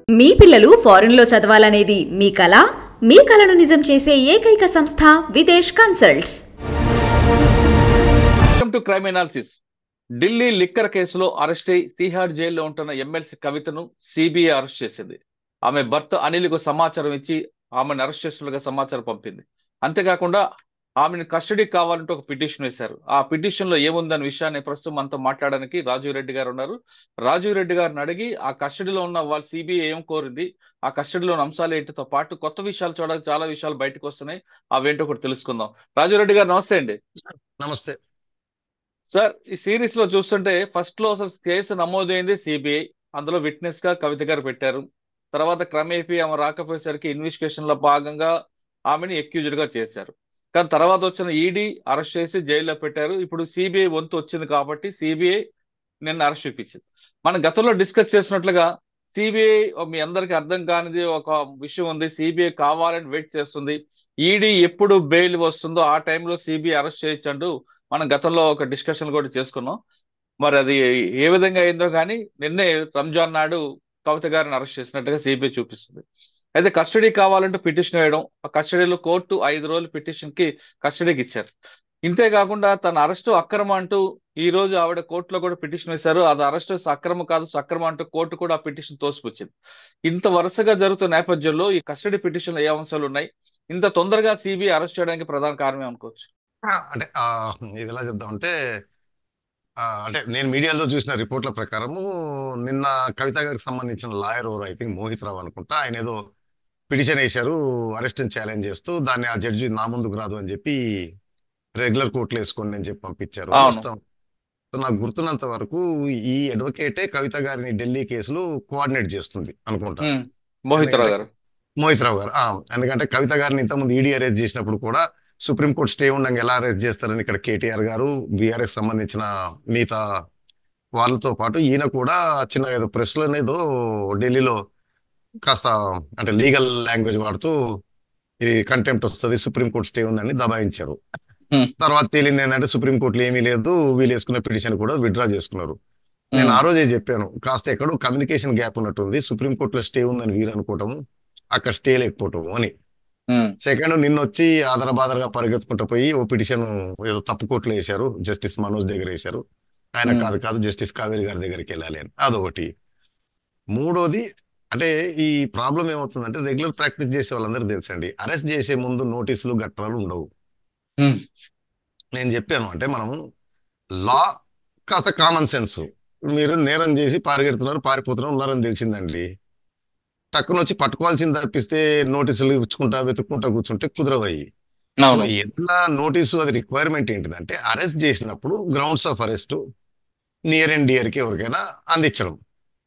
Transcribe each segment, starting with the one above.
మీ పిల్లలు ఫారెన్లో చదవాలనేది మీ కల? మీ కలను నిజం చేసే ఏకైక సంస్థ Videsh consults. Welcome to crime analysis. Delhi liquor కేసులో అరెస్ట్ అయి తీహార్ జైల్లో ఉంటున్న ఎమ్మెల్సీ కవితను సిబిఐ అరెస్ట్ చేసింది. ఆమె భర్త అనిల్కు సమాచారం ఇచ్చి ఆమెను అరెస్ట్ చేస్తున్నట్టుగా సమాచారం పంపింది. అంతేకాకుండా ఆమెను కస్టడీకి కావాలంటూ ఒక పిటిషన్ వేశారు. ఆ పిటిషన్ లో ఏముందనే విషయాన్ని ప్రస్తుతం మనతో మాట్లాడడానికి రాజీవ్ రెడ్డి గారు ఉన్నారు. రాజీవ్ రెడ్డి గారిని అడిగి ఆ కస్టడీలో ఉన్న వాళ్ళు సిబిఐ ఏం కోరింది, ఆ కస్టడీలోని అంశాలు ఏంటితో పాటు కొత్త విషయాలు చూడడానికి చాలా విషయాలు బయటకు వస్తున్నాయి, అవేంటో కూడా తెలుసుకుందాం. రాజీవ్ రెడ్డి గారు నమస్తే అండి. నమస్తే సార్, ఈ సిరీస్ లో చూస్తుంటే ఫస్ట్ లో అసలు కేసు నమోదైంది సిబిఐ, అందులో విట్నెస్ గా కవిత గారు పెట్టారు. తర్వాత క్రమేపీ ఆమె రాకపోయేసరికి ఇన్వెస్టిగేషన్ లో భాగంగా ఆమెని అక్యూజ్డ్ గా చేశారు. కానీ తర్వాత వచ్చిన ఈడీ అరెస్ట్ చేసి జైల్లో పెట్టారు. ఇప్పుడు సిబిఐ వంతు వచ్చింది కాబట్టి సిబిఐ నిన్న అరెస్ట్ చూపించింది. మనం గతంలో డిస్కస్ చేసినట్లుగా సిబిఐ మీ అందరికి అర్థం కానిది ఒక విషయం ఉంది. సిబిఐ కావాలని వెయిట్ చేస్తుంది. ఈడీ ఎప్పుడు బెయిల్ వస్తుందో ఆ టైంలో సిబిఐ అరెస్ట్ చేయొచ్చు మనం గతంలో ఒక డిస్కషన్ కూడా చేసుకున్నాం. మరి అది ఏ విధంగా అయిందో కానీ నిన్నే రంజాన్ నాడు కవిత గారిని అరెస్ట్ చేసినట్టుగా సిబిఐ చూపిస్తుంది. అయితే కస్టడీ కావాలంటూ పిటిషన్ వేయడం, ఆ కస్టడీలో కోర్టు 5 రోజులు పిటిషన్ కి కస్టడీకి ఇచ్చారు. ఇంతేకాకుండా తన అరెస్టు అక్రమం అంటూ ఈ రోజు ఆవిడ కోర్టులో కూడా పిటిషన్ వేశారు. అది అరెస్ట్ అక్రమం కాదు సక్రమం అంటూ కోర్టు కూడా ఆ పిటిషన్ తోసిపుచ్చింది. ఇంత వరుసగా జరుగుతున్న నేపథ్యంలో ఈ కస్టడీ పిటిషన్లో ఏ అంశాలు ఉన్నాయి, ఇంత తొందరగా సిబిఐ అరెస్ట్ చేయడానికి ప్రధాన కారణం అనుకోవచ్చు? అంటే ఇది ఎలా చెప్దామంటే అంటే నేను మీడియాలో చూసిన రిపోర్ట్ల ప్రకారము నిన్న కవిత గారికి సంబంధించిన లాయర్ ఎవరు, ఐ థింక్ మోహిత్ రావు అనుకుంటా, ఆయన ఏదో పిటిషన్ వేశారు అరెస్ట్ ఛాలెంజ్ చేస్తూ. దాన్ని ఆ జడ్జి నా ముందుకు రాదు అని చెప్పి రెగ్యులర్ కోర్టులో వేసుకోండి అని చెప్పి పంపించారు. నాకు గుర్తున్నంత వరకు ఈ అడ్వకేటే కవిత గారిని ఢిల్లీ కేసులు కోఆర్డినేట్ చేస్తుంది అనుకుంటా, మోహిత్ రావు గారు. ఎందుకంటే కవిత గారిని ఇంతకుముందు ఈడీ అరెస్ట్ చేసినప్పుడు కూడా సుప్రీంకోర్టు స్టే ఉండగా ఎలా అరెస్ట్ చేస్తారని ఇక్కడ కేటీఆర్ గారు, బీఆర్ఎస్ సంబంధించిన మిగతా వాళ్ళతో పాటు ఈయన కూడా చిన్న ఏదో ప్రెస్లోనేదో ఢిల్లీలో కాస్త అంటే లీగల్ లాంగ్వేజ్ వాడుతూ ఇది కంటెంప్ట్ వస్తుంది, సుప్రీంకోర్టు స్టే ఉందని దబాయించారు. తర్వాత తేలింది ఏంటంటే సుప్రీంకోర్టులో ఏమీ లేదు, వీళ్ళు వేసుకున్న పిటిషన్ కూడా విత్డ్రా చేసుకున్నారు. నేను ఆ రోజే చెప్పాను, కాస్త ఎక్కడో కమ్యూనికేషన్ గ్యాప్ ఉన్నట్టుంది, సుప్రీంకోర్టులో స్టే ఉందని వీరు అనుకోవటము, అక్కడ స్టే లేకపోవటం అని. సెకండ్, నిన్న వచ్చి ఆదరబాదరగా పరిగెత్తుకుంటూ పోయి ఓ పిటిషన్ ఏదో తప్పు కోర్టులో వేశారు, జస్టిస్ మనోజ్ దగ్గర వేశారు. ఆయన కాదు జస్టిస్ కావేరి గారి దగ్గరికి వెళ్ళాలి అని, అదొకటి. మూడోది అంటే ఈ ప్రాబ్లం ఏమవుతుందంటే రెగ్యులర్ ప్రాక్టీస్ చేసే వాళ్ళందరూ తెలుసండి, అరెస్ట్ చేసే ముందు నోటీసులు గట్రాలు ఉండవు. నేను చెప్పాను అంటే మనము లా కాస్త కామన్ సెన్స్, మీరు నేరం చేసి పారిపోతున్నారు ఉన్నారని తెలిసిందండి, టక్కున వచ్చి పట్టుకోవాల్సింది తప్పిస్తే నోటీసులు ఇచ్చుకుంటా వెతుక్కుంటా కూర్చుంటే కుదరవయ్యి. సో ఏదన్నా నోటీసు అది రిక్వైర్మెంట్ ఏంటిదంటే అరెస్ట్ చేసినప్పుడు grounds of arrest near and dear కి ఎవరికైనా అందించడం,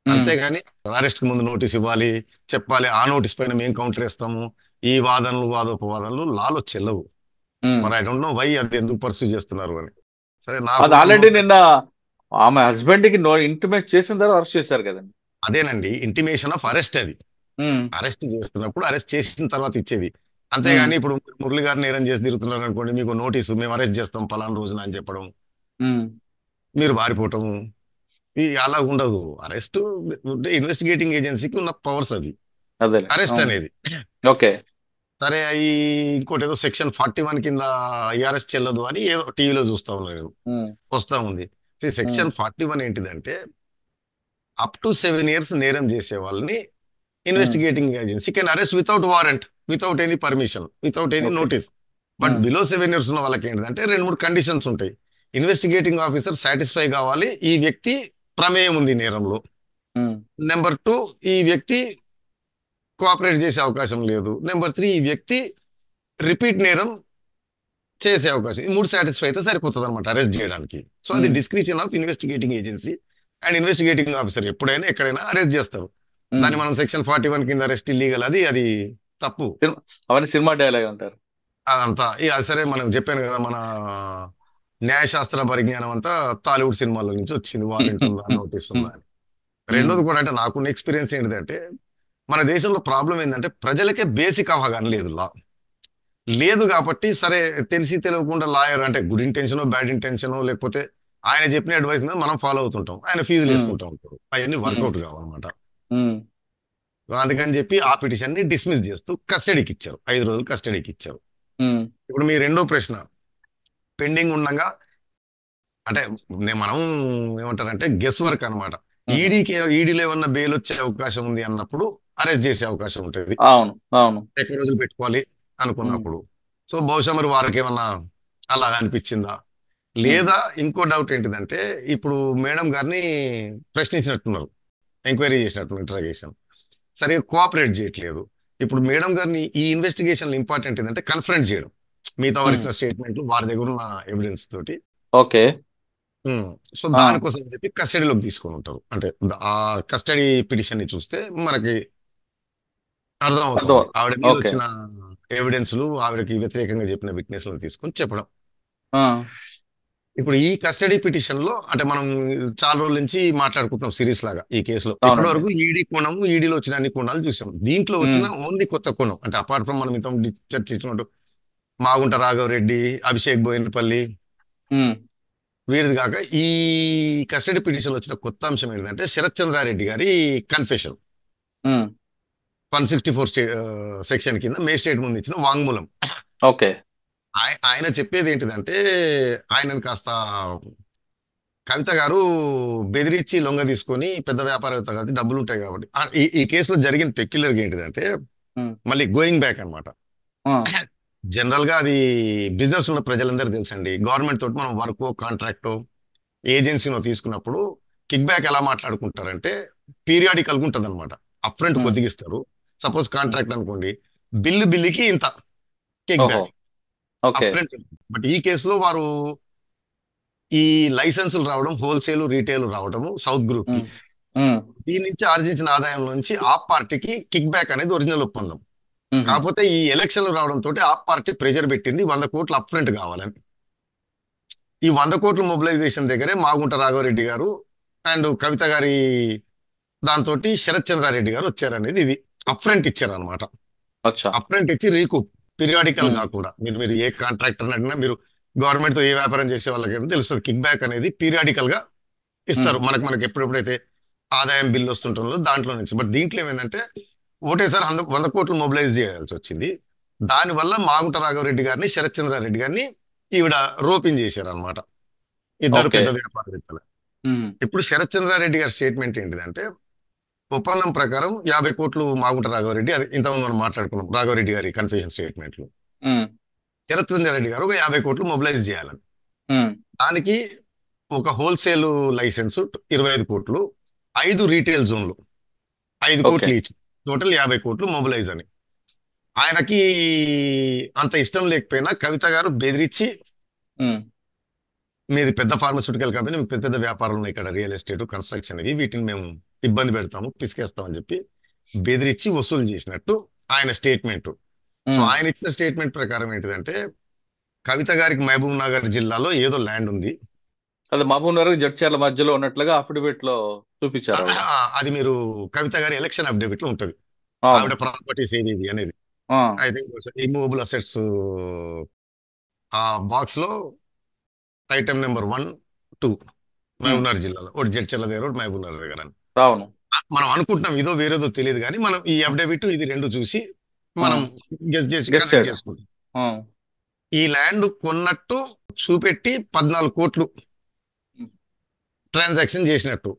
అంతేగాని అరెస్ట్ కి ముందు నోటీస్ ఇవ్వాలి చెప్పాలి, ఆ నోటీస్ పైన మేము కౌంటర్ వేస్తాము, ఈ వాదోపవాదనలు లాలో చెల్లవు. మరి ఐ డోంట్ నో వై అది ఎందుకు పర్సూ చేస్తున్నారు అని. సరే, నాకు ఆల్రెడీ నిన్న ఆమె హస్బెండ్ కి ఇంటిమేట్ చేసిన తర్వాత అరెస్ట్ చేశారు కదండి. అదేనండి ఇంటిమేషన్ ఆఫ్ అరెస్ట్. అది అరెస్ట్ చేస్తున్నప్పుడు అరెస్ట్ చేసిన తర్వాత ఇచ్చేది, అంతేగాని ఇప్పుడు మురళి గారు నేరం చేసి తిరుగుతున్నారు అనుకోండి, మీకు నోటీసు మేము అరెస్ట్ చేస్తాం పలానా రోజున అని చెప్పడం, మీరు పారిపోవటము, అలా ఉండదు. అరెస్ట్ ఇన్వెస్టిగేటింగ్ ఏజెన్సీకి ఉన్న పవర్స్ అవి, అరెస్ట్ అనేది. ఓకే, సరే, ఇంకోటి ఏదో సెక్షన్ 41 కింద అరెస్ట్ చెల్లదు అని ఏదో టీవీలో చూస్తా ఉన్నాను, వస్తా ఉంది. సెక్షన్ 41 ఏంటిదంటే అప్ టు 7 years నేరం చేసే వాళ్ళని investigating agency can arrest without warrant, without any permission, without any notice. But below 7 years ఉన్న వాళ్ళకి ఏంటంటే 2-3 కండిషన్స్ ఉంటాయి. ఇన్వెస్టిగేటింగ్ ఆఫీసర్ సాటిస్ఫై కావాలి ఈ వ్యక్తి ప్రమేయం ఉంది నేరంలో. నెంబర్ 2, ఈ వ్యక్తి కోఆపరేట్ చేసే అవకాశం లేదు. నెంబర్ 3, ఈ వ్యక్తి రిపీట్ నేరం చేసే అవకాశం. ఈ 3 సాటిస్ఫై అయితే సరిపోతుంది అనమాట అరెస్ట్ చేయడానికి. సో అది description of investigating agency and investigating officer ఎప్పుడైనా ఎక్కడైనా అరెస్ట్ చేస్తారు. దాన్ని మనం సెక్షన్ 41 కింద అరెస్ట్ ఇల్లీగల్, అది తప్పు. అవన్నీ సినిమా డైలాగ్ అంటారు అదంతా. సరే, మనం చెప్పాను కదా, మన న్యాయశాస్త్ర పరిజ్ఞానం అంతా టాలీవుడ్ సినిమాల నుంచి వచ్చింది, వారెంట్ ఉందా నోటీస్ ఉందా అని. రెండోది కూడా అంటే నాకున్న ఎక్స్పీరియన్స్ ఏంటిదంటే మన దేశంలో ప్రాబ్లం ఏంటంటే ప్రజలకే బేసిక్ అవగాహన లేదు కాబట్టి సరే తెలిసి తెలియకుండా లాయర్ అంటే గుడ్ ఇంటెన్షనో బ్యాడ్ ఇంటెన్షనో లేకపోతే ఆయన చెప్పిన అడ్వైస్ మీద మనం ఫాలో అవుతుంటాం, ఆయన ఫీజులు వేసుకుంటూ ఉంటారు, అవన్నీ వర్కౌట్ కావాలన్నమాట. అందుకని చెప్పి ఆ పిటిషన్ ని డిస్మిస్ చేస్తూ కస్టడీకి ఇచ్చారు, 5 రోజులు కస్టడీకి ఇచ్చారు. ఉమ్, ఇప్పుడు మీ రెండో ప్రశ్న, పెండింగ్ ఉండగా అంటే మనం ఏమంటారంటే గెస్ వర్క్ అనమాట. ఉహు. ఈడీలో ఏమన్నా బెయిల్ వచ్చే అవకాశం ఉంది అన్నప్పుడు అరెస్ట్ చేసే అవకాశం ఉంటుంది, అవును, అవును. ఎక్కువ రోజులు పెట్టుకోవాలి ఉమ్, అనుకున్నప్పుడు. సో బహుశా మరి వారికి ఏమన్నా అలా అనిపించిందా, ఉమ్, లేదా ఇంకో డౌట్ ఏంటిదంటే ఇప్పుడు మేడం గారిని ప్రశ్నించినట్టున్నారు, ఎంక్వైరీ చేసినట్టు ఇంటరాగేషన్ సరిగా కోఆపరేట్ చేయట్లేదు. ఇప్పుడు మేడం గారిని ఈ ఇన్వెస్టిగేషన్ ఇంపార్టెంట్ ఏంటంటే కన్ఫరెంట్ చేయడం, మిగతా వారు ఉమ్. ఇచ్చిన స్టేట్మెంట్లు వారి దగ్గర ఉన్న ఎవిడెన్స్ తోటి. ఓకే. ఉమ్, సో ఆ, దానికోసం చెప్పి కస్టడీలోకి తీసుకొని ఉంటారు. అంటే ఆ కస్టడీ పిటిషన్ ని చూస్తే మనకి అర్థం. అర్థమవుతుంది ఆవిడ మీద ఓకే. వచ్చిన ఎవిడెన్స్లు, ఆవిడకి వ్యతిరేకంగా చెప్పిన విట్నెస్లను తీసుకొని చెప్పడం. ఆ, ఇప్పుడు ఈ కస్టడీ పిటిషన్ లో అంటే మనం చాలా రోజుల నుంచి మాట్లాడుకుంటున్నాం సిరీస్ లాగా ఈ కేసులో. ఇప్పటి అవునండి. వరకు ఈడీ కోణము, ఈడీలో వచ్చిన అన్ని కోణాలు చూసాం. దీంట్లో ఉమ్, వచ్చిన ఓన్లీ కొత్త కోణం అంటే అపార్ట్ ఫ్రమ్ మనం ఇంత చర్చించినట్టు మాగుంట రాఘవరెడ్డి, అభిషేక్ బోయినపల్లి, ఉమ్, వీరిది కాక ఈ కస్టడీ పిటిషన్ వచ్చిన కొత్త అంశం ఏంటంటే శరత్ చంద్రారెడ్డి గారి కన్ఫెషన్, ఉమ్. 164 సెక్షన్ కింద మేజిస్ట్రేట్ ముందు ఇచ్చిన వాంగ్మూలం. ఓకే. ఆయన చెప్పేది ఏంటిదంటే ఆయనను కాస్త కవిత గారు బెదిరించి లొంగ తీసుకొని పెద్ద వ్యాపారవేత్త కాబట్టి డబ్బులు ఉంటాయి కాబట్టి ఈ కేసులో జరిగిన పెక్యులర్ ఏంటిదంటే ఉమ్, మళ్ళీ గోయింగ్ బ్యాక్ అన్నమాట. ఆ, జనరల్ గా అది బిజినెస్ ఉన్న ప్రజలందరూ తెలుసండి, గవర్నమెంట్ తోటి మనం వర్క్ కాంట్రాక్ట్ ఏజెన్సీనో తీసుకున్నప్పుడు కిక్ బ్యాక్ ఎలా మాట్లాడుకుంటారంటే పీరియాడికల్ గా ఉంటుంది అనమాట. అప్ ఫ్రంట్ ఉమ్, కొద్దిగా ఇస్తారు, సపోజ్ ఉమ్. కాంట్రాక్ట్ అనుకోండి, బిల్లుకి ఇంత కిక్ ఓహో. Back okay. Up front. But ఈ కేసులో వారు ఈ లైసెన్సులు రావడం, హోల్సేల్ రీటైల్ రావడము సౌత్ గ్రూప్ కి, ఉమ్, ఉమ్, దీని నుంచి ఆర్జించిన ఆదాయం నుంచి ఆప్ పార్టీకి కిక్ బ్యాక్ అనేది ఒరిజినల్ ఒప్పందం. ఉహు. కాకపోతే ఈ ఎలక్షన్లు రావడం తోటి ఆప్ పార్టీ ప్రెజర్ పెట్టింది 100 కోట్లు అప్ ఫ్రంట్ కావాలని. ఈ 100 కోట్ల మొబిలైజేషన్ దగ్గరే మాగుంట రాఘవరెడ్డి గారు అండ్ కవిత గారి దాంతో శరత్ చంద్రారెడ్డి గారు వచ్చారనేది ఇది అప్ ఫ్రంట్ ఇచ్చారనమాట. అచ్చా. అప్ ఫ్రంట్ ఇచ్చి రీకూప్ పీరియాడికల్ ఉమ్, కాకుండా, మీరు ఏ కాంట్రాక్టర్ అడిగినా, మీరు గవర్నమెంట్ తో ఏ వ్యాపారం చేసే వాళ్ళకైనా తెలుస్తుంది కిక్ బ్యాక్ అనేది పీరియాడికల్ గా ఉమ్, ఇస్తారు మనకి ఎప్పుడెప్పుడైతే ఆదాయం బిల్లు వస్తుంటుందో దాంట్లో నుంచి. బట్ దీంట్లో ఏమైందంటే ఒకటేసారి 100 కోట్లు మొబిలైజ్ చేయాల్సి వచ్చింది. దానివల్ల మాగుంట రాఘవరెడ్డి గారిని, శరత్ చంద్రారెడ్డి గారిని ఈవిడ రోపింగ్ చేశారు అనమాట, ఇద్దరు ఓకే. పెద్ద వ్యాపారవేత్తలు. ఉమ్, ఇప్పుడు శరత్ చంద్రారెడ్డి గారి స్టేట్మెంట్ ఏంటిదంటే ఒప్పందం ప్రకారం 50 కోట్లు మాగుంట రాఘవరెడ్డి, అది ఇంతకుముందు మనం మాట్లాడుకున్నాం రాఘవరెడ్డి గారి కన్ఫెషన్ స్టేట్మెంట్లు, ఉమ్, శరత్ చంద్రారెడ్డి గారు ఒక 50 కోట్లు మొబిలైజ్ చేయాలని. ఉమ్. దానికి ఒక హోల్సేల్ లైసెన్స్ 25 కోట్లు, 5 రీటైల్ జోన్లు 5 ఓకే. కోట్లు ఈచ్, టోటల్ 50 కోట్లు మొబిలైజ్ అని. ఆయనకి అంత ఇష్టం లేకపోయినా కవిత గారు బెదిరించి, ఉమ్, మీది పెద్ద ఫార్మస్యూటికల్ కంపెనీ, మీకు పెద్ద పెద్ద వ్యాపారాలు ఉన్నాయి ఇక్కడ, రియల్ ఎస్టేట్, కన్స్ట్రక్షన్, ఇవి వీటిని మేము ఇబ్బంది పెడతాము, పిసికేస్తామని చెప్పి బెదిరించి వసూలు చేసినట్టు ఆయన స్టేట్మెంట్. సో ఉమ్. ఆయన ఇచ్చిన స్టేట్మెంట్ ప్రకారం ఏంటిదంటే కవిత గారికి మహబూబ్ నగర్ జిల్లాలో ఏదో ల్యాండ్ ఉంది. అది మహబూబ్ నగర్ జడ్చర్ల మధ్యలో ఉన్నట్లుగా అఫిడవిట్ లో చూపించారు ఆవిడ. అది మీరు కవిత గారి ఎలక్షన్ అఫిడవిట్ లో ఉంటది, అవును. ఆవిడ ప్రాపర్టీస్ ఏవి అనేది. ఆ, ఐ థింక్ ఇమూవబుల్ అసెట్స్ ఆ బాక్స్ లో ఐటమ్ నెంబర్ 1, 2 ఉమ్, మహబూబ్నగర్ జిల్లాలో, ఒకటి జడ్చర్ల దగ్గర, ఒకటి మహబూబ్నగర్ దగ్గర అని. అవును. మనం అనుకుంటున్నాం ఇదో వేరేదో తెలియదు కానీ మనం ఈ అఫిడవిట్ ఇది రెండు చూసి మనం గెస్ చేసి గెస్ కనెక్ట్ చేయడం. చేసుకుంటాం. ఆ, ఈ ల్యాండ్ కొన్నట్టు చూపెట్టి 14 కోట్లు ఉమ్, ట్రాన్సాక్షన్ చేసినట్టు.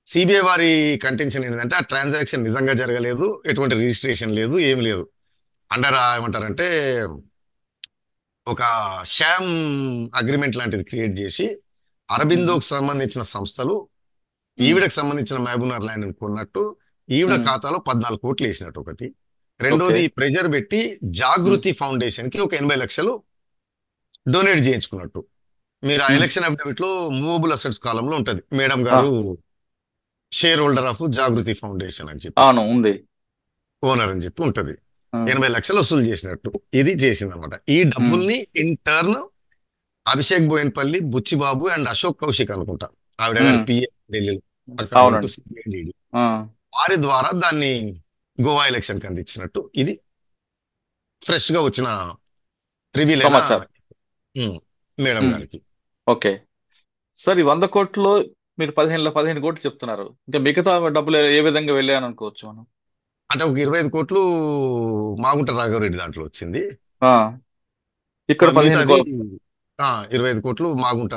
సిబిఐ వారి కంటెన్షన్ ఏంటంటే ఆ ట్రాన్సాక్షన్ నిజంగా జరగలేదు, ఎటువంటి రిజిస్ట్రేషన్ లేదు, ఏం లేదు. అండర్ ఏమంటారంటే ఒక షామ్ అగ్రిమెంట్ లాంటిది క్రియేట్ చేసి ఉమ్, అరబిందోకి సంబంధించిన సంస్థలు ఉమ్, ఈవిడకి సంబంధించిన మహబూబ్నగర్ ల్యాండ్ కొన్నట్టు ఈవిడ ఉమ్. ఖాతాలో 14 కోట్లు వేసినట్టు ఒకటి. ఓకే. రెండోది ప్రెజర్ పెట్టి ఉమ్, జాగృతి ఫౌండేషన్ కి ఒక 80 లక్షలు డొనేట్ చేయించుకున్నట్టు. మీరు ఆ ఉమ్. ఎలక్షన్ అఫిడవిట్ లో మూవబుల్ అసెట్స్ కాలంలో ఉంటది, మేడం ఆ, గారు shareholder of Jagruti foundation అని చెప్పి, అవును, ఉంది. ఓనర్ అని చెప్పి ఉంటది. ఆ, 80 లక్షలు వసూలు చేసినట్టు ఇది చేసిందనమాట. ఈ ఉమ్, డబ్బుల్ని in turn Abhishek Boinpally, Buchibabu and Ashok Kaushik అనుకుంటా, ఆవిడ గారి ఉమ్. పిఏ ఢిల్లీలో అక్కడ ఉంటూ అవునండి. CBI DD, ఆ, వారి ద్వారా దాన్ని గోవా ఎలక్షన్ కి అందించినట్టు ఇది ఫ్రెష్ గా వచ్చిన రివీల్ అయిన సమాచారం. ఉమ్, మేడం ఉమ్, గారికి. ఓకే. సార్, ఈ 100 కోట్లు మీరు 15 కోట్లు చెప్తున్నారు. ఇంకా మిగతా డబ్బులు ఏ విధంగా వెళ్ళాయని అనుకోవచ్చు మనం? అంటే ఒక 25 కోట్లు మాగుంట రాఘవరెడ్డి దాంట్లో వచ్చింది. ఆ, ఇక్కడ 15 మిగతాది కోట్లు. 25 కోట్లు మాగుంట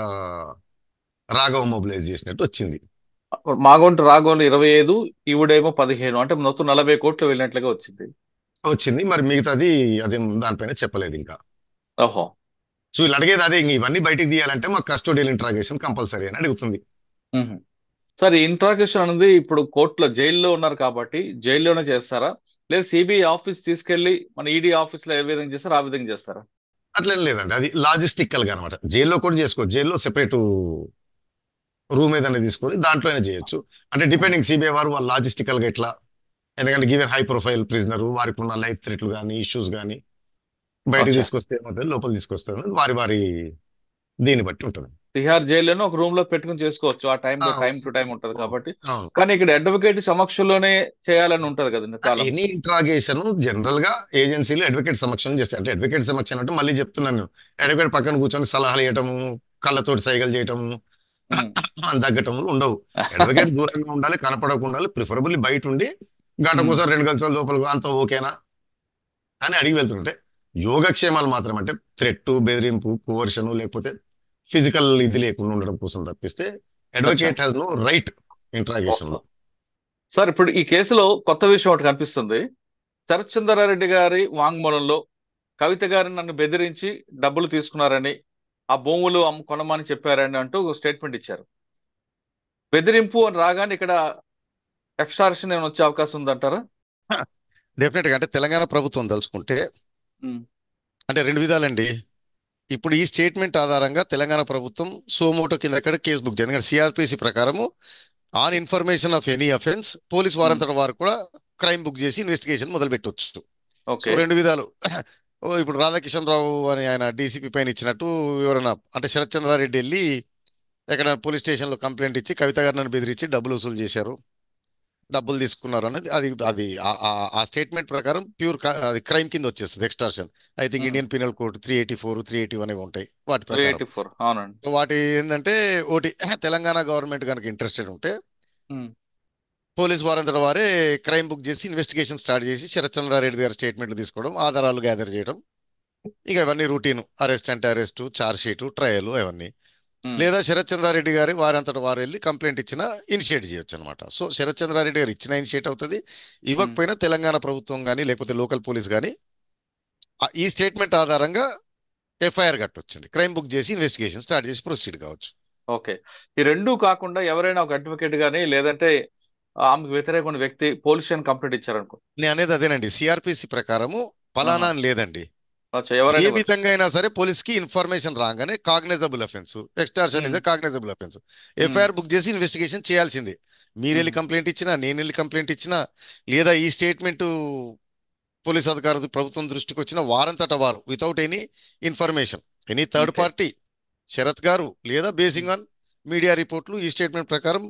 రాఘవ మొబిలైజ్ చేసినట్టు వచ్చింది. మాగొంట రాఘవులు 25, ఈవిడేమో 15, అంటే మొత్తం 40 కోట్లు వెళ్ళినట్లుగా వచ్చింది. మరి మిగతాది అదే దానిపైన చెప్పలేదు ఇంకా. ఓహో. సో వీళ్ళు అడిగేది అదే, ఇంక ఇవన్నీ బయటికి తీయాలంటే మాకు కస్టోడియల్ ఇంట్రాగేషన్ కంపల్సరీ అని అడుగుతుంది. మ్మ్. సార్, ఈ ఇంట్రాగేషన్ అనేది ఇప్పుడు కోర్టులో జైల్లో ఉన్నారు కాబట్టి జైల్లోనే చేస్తారా, లేదా సిబిఐ ఆఫీస్ తీసుకెళ్లి మన ఈడీ ఆఫీస్ లో ఏ విధంగా చేస్తారా ఆ విధంగా చేస్తారా? అట్లేం లేదండి, అది లాజిస్టికల్ గా అనమాట. జైల్లో కూడా చేసుకోవచ్చు, జైల్లో సెపరేట్ రూమ్ ఏదైనా తీసుకొని దాంట్లోనే చేయొచ్చు. అంటే మ్మ్. డిపెండింగ్ సిబిఐ వారు వాళ్ళ లాజిస్టికల్ గా ఎట్లా, ఎందుకంటే గివెన్ హై ప్రొఫైల్ ప్రిజనర్ వారికి ఉన్న లైఫ్ థ్రెట్లు కానీ ఇష్యూస్ కానీ బయటకు అచ్చా. తీసుకొస్తే ఏమవుతుంది, లోపల తీసుకొస్తే ఏమవుతుంది, వారి వారి దీన్ని బట్టి ఉంటుంది. తిహార్ జైల్లోనే ఒక రూమ్ లో పెట్టుకుని చేసుకోవచ్చు, ఆ టైం టు టైం ఉంటది అవును. కాబట్టి. అవును. కానీ ఇక్కడ అడ్వకేట్ సమక్షంలోనే చేయాలని ఉంటది కదండి కాలం. ఎనీ ఇంట్రాగేషన్ జనరల్ గా ఏజెన్సీలు అడ్వకేట్ సమక్షం చేస్తాయి. అంటే అడ్వకేట్ సమక్షం అంటే మళ్ళీ చెప్తున్నాను నేను, అడ్వకేట్ పక్కన కూర్చొని సలహాలు ఇవ్వటము, కళ్ళతోటి సైగలు చేయటము, మ్మ్. దగ్గటములు ఉండవు. అడ్వకేట్ దూరంగా ఉండాలి, కనపడకుండా ఉండాలి, ప్రిఫరబుల్లీ బయట ఉండి గంట మ్మ్. కోసం 2 గంటల లోపల అంత ఓకేనా అని అడిగి వెళ్తుంటే, యోగక్షేమాలు మాత్రం అంటే థ్రెట్, బెదిరింపు, కోవర్షను, లేకపోతే ఫిజికల్ ఇది లేకుండా ఉండడం కోసం తప్పిస్తే అచ్చా. Advocate has no right interrogation okay. లో. సార్, ఇప్పుడు ఈ కేసులో కొత్త విషయం ఒకటి కనిపిస్తుంది. శరత్చంద్రారెడ్డి గారి వాంగ్మూలంలో కవిత గారిని నన్ను బెదిరించి డబ్బులు తీసుకున్నారని, ఆ భూములు కొనమని చెప్పారని అంటూ స్టేట్మెంట్ ఇచ్చారు. బెదిరింపు అని రాగానే ఇక్కడ ఎక్స్టార్షన్ ఏమైనా వచ్చే అవకాశం ఉందంటారా? డెఫినెట్ గా అంటే తెలంగాణ ప్రభుత్వం తలుచుకుంటే ఉమ్. అంటే రెండు విధాలండి. ఇప్పుడు ఈ స్టేట్మెంట్ ఆధారంగా తెలంగాణ ప్రభుత్వం సోమోటో కింద కేసు బుక్ చేయండి. ఎందుకంటే సిఆర్పిసి ప్రకారము on information of any offence police um. వారంతట వారు కూడా క్రైమ్ బుక్ చేసి ఇన్వెస్టిగేషన్ మొదలు పెట్టవచ్చు. So okay. రెండు విధాలు. ఇప్పుడు రాధాకిషన్ రావు అని ఆయన డీసీపీ పైన ఇచ్చినట్టు ఎవరైనా అంటే శరత్ చంద్రారెడ్డి వెళ్ళి ఎక్కడ పోలీస్ స్టేషన్లో కంప్లైంట్ ఇచ్చి కవిత గారు నన్ను బెదిరించి డబ్బులు వసూలు చేశారు, డబ్బులు తీసుకున్నారు అనేది అది అది ఆ స్టేట్మెంట్ ప్రకారం ప్యూర్ అది క్రైమ్ కింద వచ్చేస్తుంది, extortion. I think um. Indian penal code 384, 381 అనేవి ఉంటాయి వాటి ప్రకారం. 384, అవునండి. సో వాటి ఏంటంటే ఒకటి తెలంగాణ గవర్నమెంట్ కనుక ఇంట్రెస్టెడ్ ఉంటే ఉమ్. పోలీస్ వారంతట వారే క్రైమ్ బుక్ చేసి ఇన్వెస్టిగేషన్ స్టార్ట్ చేసి శరత్ చంద్రారెడ్డి గారి స్టేట్మెంట్లు తీసుకోవడం, ఆధారాలు గ్యాదర్ చేయడం, ఇక ఇవన్నీ రూటీన్ అరెస్ట్ అంటే అరెస్టు, ఛార్జ్ షీటు, ట్రయల్ అవన్నీ. ఉమ్. లేదా శరత్ చంద్రారెడ్డి గారి వారంతట వారు వెళ్ళి కంప్లైంట్ ఇచ్చినా ఇనిషియేట్ చేయొచ్చు అనమాట. సో శరత్ చంద్రారెడ్డి గారు ఇచ్చిన ఇనిషియేట్ అవుతుంది, ఉమ్. ఇవ్వకపోయినా తెలంగాణ ప్రభుత్వం కానీ లేకపోతే లోకల్ పోలీస్ కానీ ఈ స్టేట్మెంట్ ఆధారంగా ఎఫ్ఐఆర్ కట్టొచ్చండి, క్రైమ్ బుక్ చేసి ఇన్వెస్టిగేషన్ స్టార్ట్ చేసి ప్రొసీడ్ కావచ్చు. ఓకే. ఈ రెండూ కాకుండా ఎవరైనా ఒక అడ్వకేట్ గానీ లేదంటే ఆమెకు వ్యతిరేకమైన వ్యక్తి పోలీస్ స్టేషన్ కంప్లైంట్ ఇచ్చారనుకో. నేను అనేది అదేనండి, సిఆర్పిసి ప్రకారము ఆహా. ఫలానా అని లేదండి. అచ్చా, ఏ ఎవరైనా ఇవ్వచ్చు. విధంగా అయినా సరే పోలీస్కి ఇన్ఫర్మేషన్ రాగానే cognisable offence, extortion is um. A cognizable offence, um. FIR book చేసి ఇన్వెస్టిగేషన్ చేయాల్సిందే. మీరు వెళ్ళి ఉమ్. కంప్లైంట్ ఇచ్చినా, నేను వెళ్ళి కంప్లైంట్ ఇచ్చినా, లేదా ఈ స్టేట్మెంట్ పోలీస్ అధికారులు ప్రభుత్వం దృష్టికి వచ్చిన వారంతట వారు without any information any third okay. Party Sharath గారు లేదా బేసింగ్ ఆన్ మీడియా రిపోర్ట్లు ఈ స్టేట్మెంట్ ప్రకారం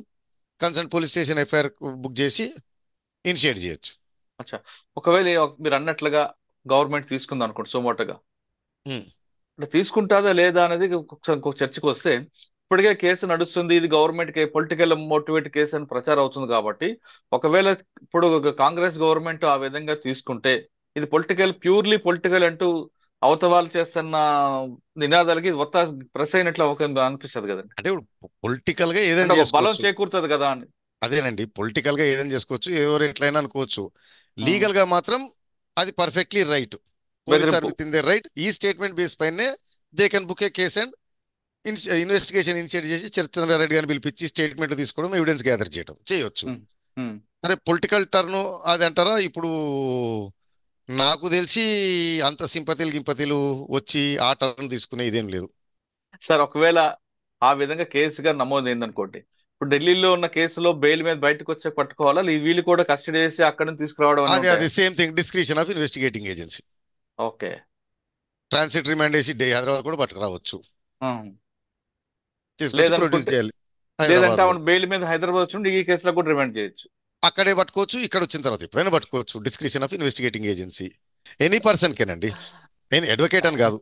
concern police station FIR book చేసి ఇనిషియేట్ చేయొచ్చు. అచ్చా. ఒకవేళ మీరు అన్నట్లుగా గవర్నమెంట్ తీసుకుంది అనుకోండి సుమోటోగా, ఉమ్. అంటే తీసుకుంటాదా లేదా అనేది ఒకసారి ఇంకొక చర్చకు వస్తే, ఇప్పటికే కేసు నడుస్తుంది, ఇది గవర్నమెంట్ కి పొలిటికల్ మోటివేట్ కేసు అని ప్రచారం అవుతుంది కాబట్టి, ఒకవేళ ఇప్పుడు కాంగ్రెస్ గవర్నమెంట్ ఆ విధంగా తీసుకుంటే ఇది ప్యూర్లీ పొలిటికల్ అంటూ అవతవాళ్ళు చేస్తున్న నినాదాలకి ఇది ఒత్త ప్రెస్ అయినట్లు అనిపిస్తుంది కదండి. అంటే ఇప్పుడు పొలిటికల్ గా అంటే ఏదైనా ఒక బలం చేసుకోవచ్చు. చేకూరుతుంది కదా అని. అదేనండి, పొలిటికల్ గా ఏదైనా చేసుకోవచ్చు, ఎవరు ఎట్లయినా అనుకోవచ్చు. ఆ, లీగల్ గా మాత్రం అది పర్ఫెక్ట్లీ రైట్. పోలీస్ ఆర్ బెదిరింపు. With in they right. ఈ స్టేట్మెంట్ బేస్ పైనే they can book A case and investigation initiate చేసి చంద్రారెడ్డి గారిని పిలిపించి స్టేట్మెంట్ తీసుకోవడం, ఎవిడెన్స్ గ్యాదర్ చేయడం చేయొచ్చు. ఉమ్. ఉమ్. సరే పొలిటికల్ టర్న్ అది అంటారా? ఇప్పుడు నాకు తెలిసి అంత గింపతిలు వచ్చి ఆ టర్న్ తీసుకునే ఇదేం లేదు. సార్, ఒకవేళ ఆ విధంగా కేసుగా నమోదైంది అనుకోండి, ఇప్పుడు ఢిల్లీలో ఉన్న కేసులో బెయిల్ మీద బయటకు వచ్చే పట్టుకోవాలా, వీళ్ళు కూడా కస్టడీ చేసి అక్కడి నుంచి తీసుకురావడం అని అది ఉంటాయా? అది same thing, discretion of investigating agency. Okay. Transit remand వేసి హైదరాబాద్ కూడా పట్టుకురావచ్చు, ఉమ్. తీసుకొచ్చి ప్రొడ్యూస్ లేదంటే చేయాలి లేదంటే హైదరాబాద్ లో. ఆమెను బెయిల్ మీద హైదరాబాద్ వచ్చి ఈ కేసులో కూడా రిమాండ్ చేయొచ్చు. అక్కడే పట్టుకోవచ్చు, ఇక్కడ వచ్చిన తర్వాత ఎప్పుడైనా పట్టుకోవచ్చు. Discretion of investigating agency any person కెనండి, నేను అడ్వకేట్ అని కాదు,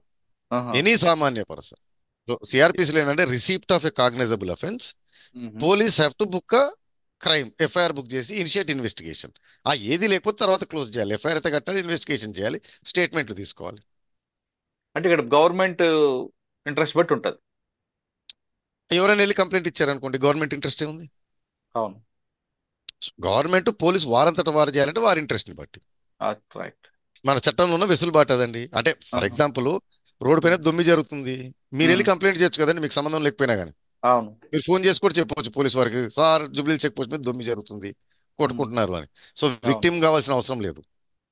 ఆహా. ఎనీ సామాన్య పర్సన్. సో సిఆర్పిసిలో ఏంటంటే receipt of a cognizable offence ఉహు. Police have to book crime FIR book చేసి ఇనిషియేట్ ఇన్వెస్టిగేషన్. ఏది లేకపోతే తర్వాత క్లోజ్ చేయాలి. ఎఫ్ఐఆర్ అయితే కట్టాలి, ఇన్వెస్టిగేషన్ చేయాలి, స్టేట్మెంట్లు తీసుకోవాలి. అంటే ఇక్కడ గవర్నమెంట్ ఇంట్రెస్ట్ బట్టి ఉంటుంది. ఎవరైనా వెళ్ళి కంప్లైంట్ ఇచ్చారనుకోండి, గవర్నమెంట్ ఇంట్రెస్ట్ ఏముంది? అవును, గవర్నమెంట్ పోలీసు వారంతట వారు చేయాలంటే వారి ఇంట్రెస్ట్ని బట్టి. రైట్. మన చట్టంలో ఉన్న వెసులుబాటు అదండి. అంటే ఫర్ ఎగ్జాంపుల్ రోడ్డు పైన దొమ్మి జరుగుతుంది, మీరు వెళ్ళి కంప్లైంట్ చేయొచ్చు కదండి, మీకు సంబంధం లేకపోయినా కానీ. అవును, మీరు ఫోన్ చేసి కూడా చెప్పవచ్చు పోలీస్ వారికి, సార్ జూబ్లీ చెక్ పోస్ట్ మీద దొమ్మి జరుగుతుంది, కొట్టుకుంటున్నారు అని. సో విక్టిమ్ కావాల్సిన అవసరం లేదు.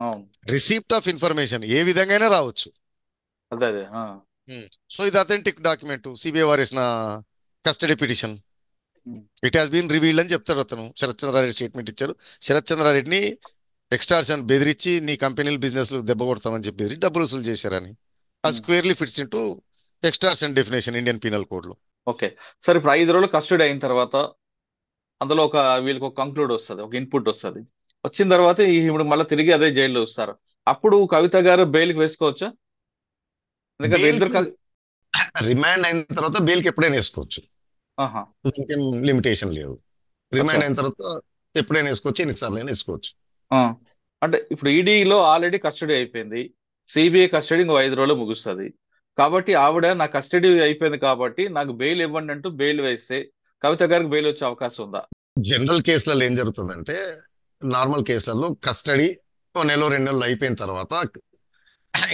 అవును, రిసీప్ట్ ఆఫ్ ఇన్ఫర్మేషన్ ఏ విధంగా రావచ్చు. అదే అదే. సో ఇది అథెంటిక్ డాక్యుమెంట్. సిబిఐ వారు వేసిన custody petition, it has been revealed అని చెప్తారు అతను. శరత్ చంద్రారెడ్డి స్టేట్మెంట్ ఇచ్చారు. శరత్ చంద్రారెడ్డిని ఎక్స్టార్షన్ బెదిరించి నీ కంపెనీలు బిజినెస్లు దెబ్బ కొడతామని చెప్పి బెదిరి డబ్బులు వసూలు చేశారని. అది squarely fits into extortion definition Indian penal code లో. ఓకే సార్, ఇప్పుడు 5 రోజులు కస్టడీ అయిన తర్వాత అందులో వీళ్ళకి ఒక కంక్లూడ్ వస్తుంది, ఒక ఇన్పుట్ వస్తుంది. వచ్చిన తర్వాత ఇప్పుడు మళ్ళీ తిరిగి అదే జైల్లో వస్తారు. అప్పుడు కవిత గారు బెయిల్కి వేసుకోవచ్చా? ఎందుకంటే ఇద్దరు రిమాండ్ అయిన తర్వాత బెయిల్కి ఎప్పుడైనా వేసుకోవచ్చు, ఆహా, ఇంకేం లిమిటేషన్ లేదు. రిమాండ్ అయిన తర్వాత ఎప్పుడైనా వేసుకోవచ్చు, ఎన్నిసార్లు అయినా వేసుకోవచ్చు. అంటే ఇప్పుడు ఈడీలో ఆల్రెడీ కస్టడీ అయిపోయింది, సిబిఐ కస్టడీ ఇంకో 5 రోజులు ముగుస్తుంది. కాబట్టి ఆవిడ నా కస్టడీ అయిపోయింది కాబట్టి నాకు బెయిల్ ఇవ్వండి అంటూ బెయిల్ వేస్తే కవిత గారికి బెయిల్ వచ్చే అవకాశం ఉందా? జనరల్ కేసులలో ఏం జరుగుతుందంటే, నార్మల్ కేసులలో కస్టడీ 1 నెల 2 నెలలు అయిపోయిన తర్వాత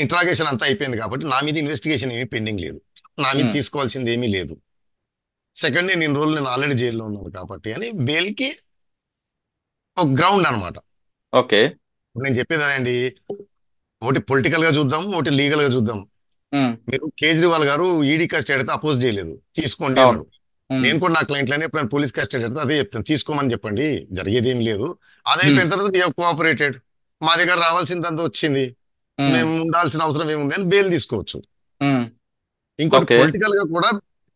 ఇంట్రాగేషన్ అంతా అయిపోయింది కాబట్టి నా మీద ఇన్వెస్టిగేషన్ ఏమీ పెండింగ్ లేదు, నా మీద తీసుకోవాల్సింది ఏమీ లేదు. సెకండ్, నేను ఇన్ని రోజులు నేను ఆల్రెడీ జైల్లో ఉన్నాను కాబట్టి అని బెయిల్కి ఒక గ్రౌండ్ అనమాట. ఓకే, నేను చెప్పేది అదండి, ఒకటి పొలిటికల్ గా చూద్దాం, ఒకటి లీగల్ గా చూద్దాం. మీరు కేజ్రీవాల్ గారు ఈడీ కస్టడీ అయితే అపోజ్ చేయలేదు, తీసుకోండి అన్నారు. నేను కూడా నా క్లయింట్లని ఎప్పుడైనా పోలీస్ కస్టడీ అయితే అదే చెప్తాను, తీసుకోమని చెప్పండి, జరిగేది ఏం లేదు. అదే అయిపోయిన తర్వాత కోఆపరేటెడ్, మా దగ్గర రావాల్సిందంతా వచ్చింది, మేము ఉండాల్సిన అవసరం ఏముంది అని బెయిల్ తీసుకోవచ్చు. ఇంకోటి